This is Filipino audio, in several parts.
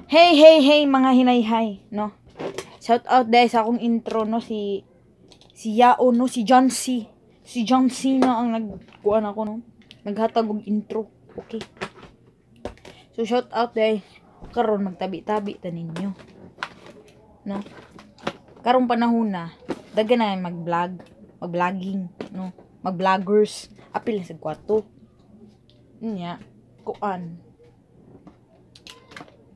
Hey mga hinayhay, no. Shout out dahil sa akong intro, no, si Yao, no, si John C. Si John C na ang nagkuan ako, no. Naghatag og intro. Okay. So shout out dahil karon magtabi-tabi ta ninyo. No. Karong panahon na daghan na mag-vlog, mag-vlogging, no. Mag-vloggers, apil na sa kwarto. Nya, kuan.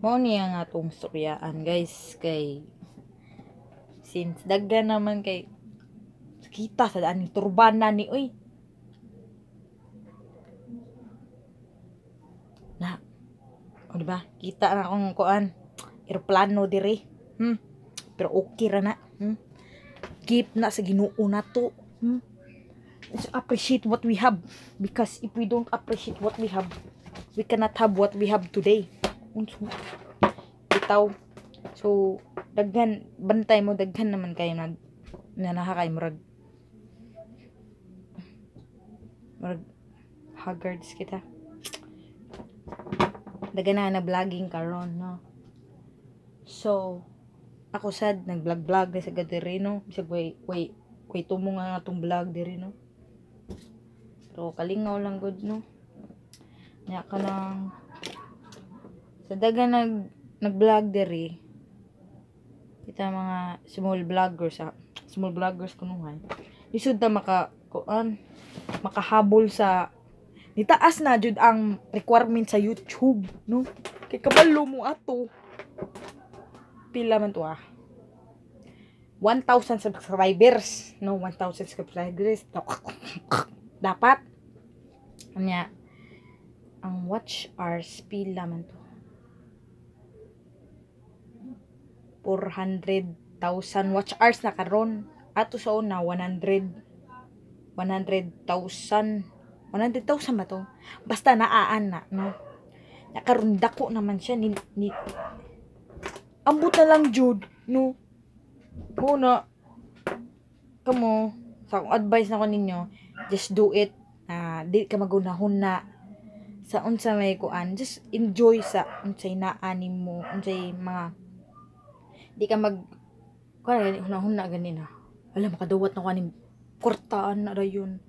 Mao niya nga atong storyaan, guys, kay since daghan naman kay kita sa daan ni turbana ni oy. Na. O diba? Kita na akong kuan, eroplano diri. Pero okay ra na. Keep na sa Ginoo na to. Let's appreciate what we have, because if we don't appreciate what we have, we cannot have what we have today. Bitaw. So daghan bantay mo, daghan naman kayo nakakay murag haggards kita. Daghan na vlogging karon, no. So ako sad nag-vlog sa gadiri, no. Bisag way tumo nga atong vlog diri, no. So kalingaw lang good, no. Nya ka lang sa daghan nag-vlog diri. Kita mga small vloggers kunuhan. Lisod ta makahabol sa nitaas na jud ang requirement sa YouTube, no. Kay kabalo mo ato. Pila man to 1,000 subscribers, no, 1,000 subscribers. Dapat anya ang watch hours pila man to. 400,000 watch hours na karon. Ato sa una 100,000 ba to? Basta naaan na, no. Nakaroon dako naman siya ni ambot na lang jud, no. Muna kamo sa akong advice na ko ninyo, just do it. Di ka magunahon na sa unsa may kuan, just enjoy sa unsay naanim mo, unsay mga di ka mag kuan hunahuna ganina. Alam makadawat na kaning kurtaan na rayon.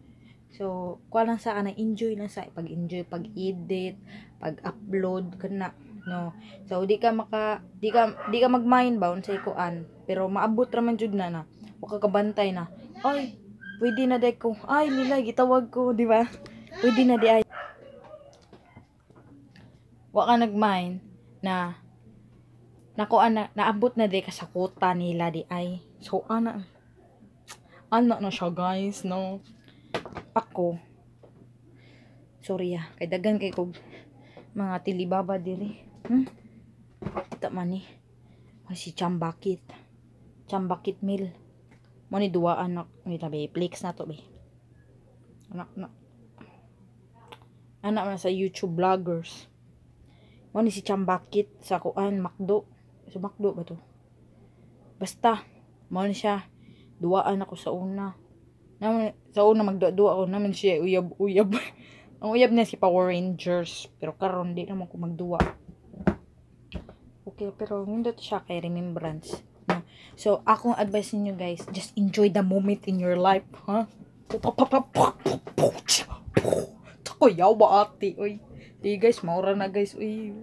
So kuan lang sa kana, enjoy lang sa pag-enjoy, pag-edit, pag-upload kana, no. So di ka mag-mind ba unsay kuan, pero maabot ra man jud na wa ka kabantay na. Ay, pwede na day ko. Ay, nila gitawag ko, di ba? Pwede na di ay. Wa ka nag-mind na naabot na di kasakutan nila di ay. So ana na siya, guys, no. Ako sorry kay dagan kay kog mga tilibaba diri. Kita man ni si Chambakit Mill mo ni duwa anak ni tabi Flix na to be. Anak na sa YouTube vloggers. Mo ni si Chambakit sa kuan Macdo. So Macdo ba to? Basta mo ni siya duwaan ako sa una. Sa una magduwa ako naman siya uyab. Ang uyab niya si Power Rangers, pero karon di naman ko magduwa. Okay, pero hindi siya kay remembrance, no? So akong advice niyo, guys, just enjoy the moment in your life, ha? Tako yawa ati, oy. Di guys, maura na guys, oy.